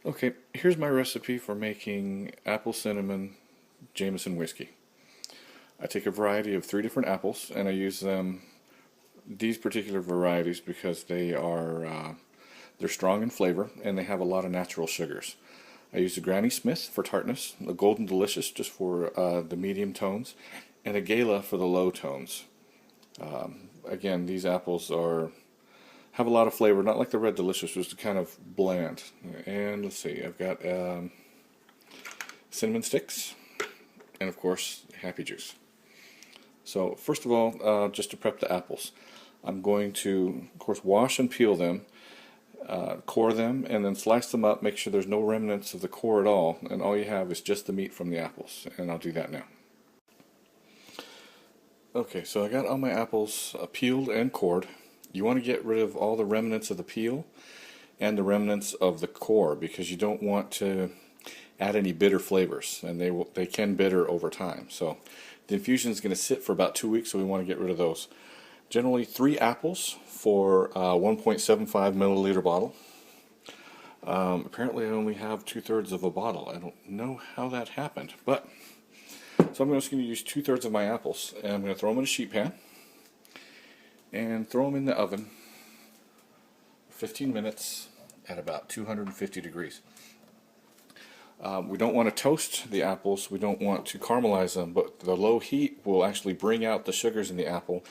Okay, here's my recipe for making apple cinnamon Jameson whiskey. I take a variety of 3 different apples and I use these particular varieties because they're strong in flavor and they have a lot of natural sugars. I use a Granny Smith for tartness, a Golden Delicious just for the medium tones, and a Gala for the low tones. Again, these apples have a lot of flavor, not like the Red Delicious, which is kind of bland. And let's see, I've got cinnamon sticks, and of course, happy juice. So first of all, just to prep the apples, I'm going to, of course, wash and peel them, core them, and then slice them up, make sure there's no remnants of the core at all, and all you have is just the meat from the apples, and I'll do that now. Okay, so I got all my apples peeled and cored. You want to get rid of all the remnants of the peel and the remnants of the core because you don't want to add any bitter flavors, and they can bitter over time. So the infusion is going to sit for about 2 weeks, so we want to get rid of those. Generally 3 apples for a 1.75 milliliter bottle. Apparently I only have 2/3 of a bottle. I don't know how that happened, but so I'm just going to use 2/3 of my apples, and I'm going to throw them in a sheet pan and throw them in the oven for 15 minutes at about 250 degrees. We don't want to toast the apples, we don't want to caramelize them, but the low heat will actually bring out the sugars in the apple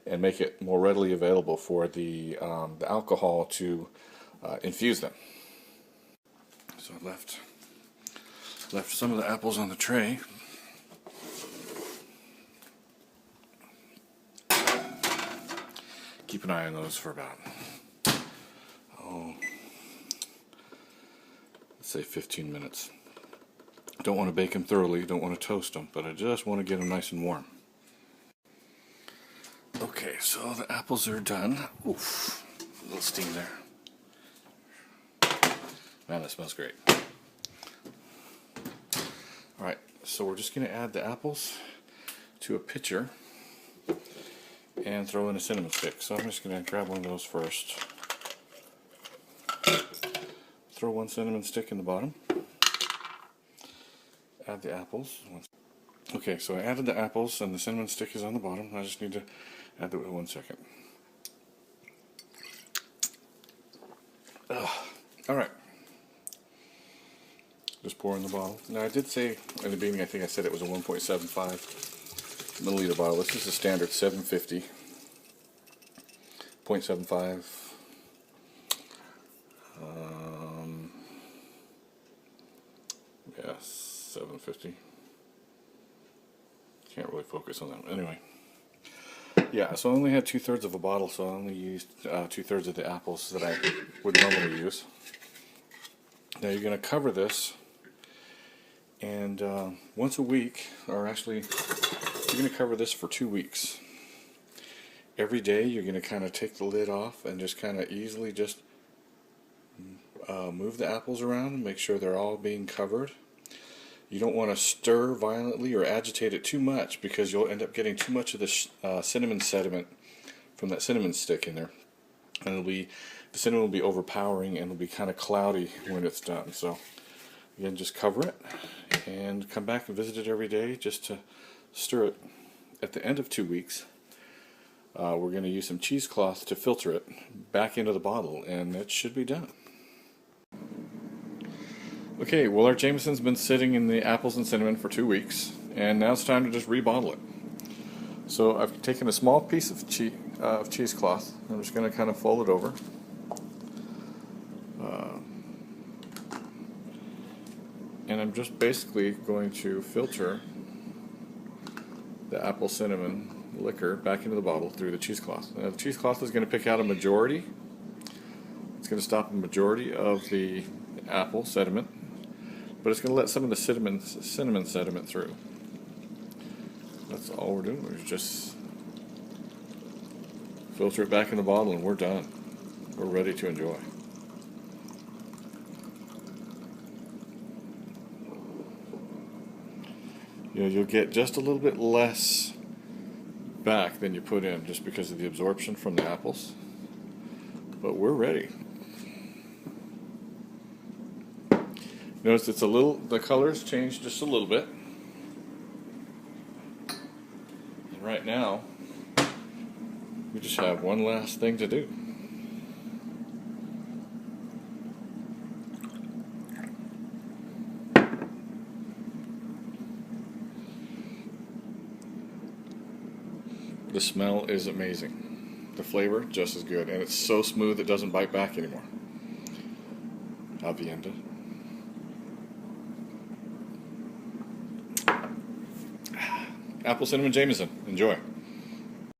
and make it more readily available for the alcohol to infuse them. So I left some of the apples on the tray. Keep an eye on those for about, let's say 15 minutes. Don't want to bake them thoroughly, don't want to toast them, but I just want to get them nice and warm. Okay, so the apples are done. Oof, a little steam there. Man, that smells great. Alright, so we're just going to add the apples to a pitcher and throw in a cinnamon stick. So I'm just going to grab one of those first. Throw one cinnamon stick in the bottom. Add the apples. Okay, so I added the apples and the cinnamon stick is on the bottom. I just need to add that 1 second. Alright. Just pour in the bottle. Now I did say in the beginning, I think I said it was a 1.75 milliliter bottle. This is a standard 750. 0.75. Yeah, 750. Can't really focus on that. Anyway. Yeah, so I only had 2/3 of a bottle, so I only used 2/3 of the apples that I would normally use. Now you're going to cover this, and once a week, or actually, you're going to cover this for 2 weeks. Every day you're going to kind of take the lid off and just kind of easily just move the apples around and make sure they're all being covered. You don't want to stir violently or agitate it too much because you'll end up getting too much of the cinnamon sediment from that cinnamon stick in there, and the cinnamon will be overpowering and it'll be kind of cloudy when it's done. So again, just cover it and come back and visit it every day just to stir it. At the end of 2 weeks, we're going to use some cheesecloth to filter it back into the bottle, and it should be done. Okay, well, our Jameson's been sitting in the apples and cinnamon for 2 weeks, and now it's time to just rebottle it. So I've taken a small piece of cheesecloth. I'm just going to kind of fold it over. And I'm just basically going to filter the apple cinnamon liquor back into the bottle through the cheesecloth. Now, the cheesecloth is going to pick out a majority. It's going to stop a majority of the apple sediment, but it's going to let some of the cinnamon sediment through. That's all we're doing. We're just filter it back in the bottle and we're done. We're ready to enjoy. You'll get just a little bit less back than you put in just because of the absorption from the apples. But we're ready. Notice it's a little, the colors changed just a little bit. And right now, we just have one last thing to do. The smell is amazing. The flavor, just as good. And it's so smooth it doesn't bite back anymore. Avienda. Apple cinnamon Jameson. Enjoy.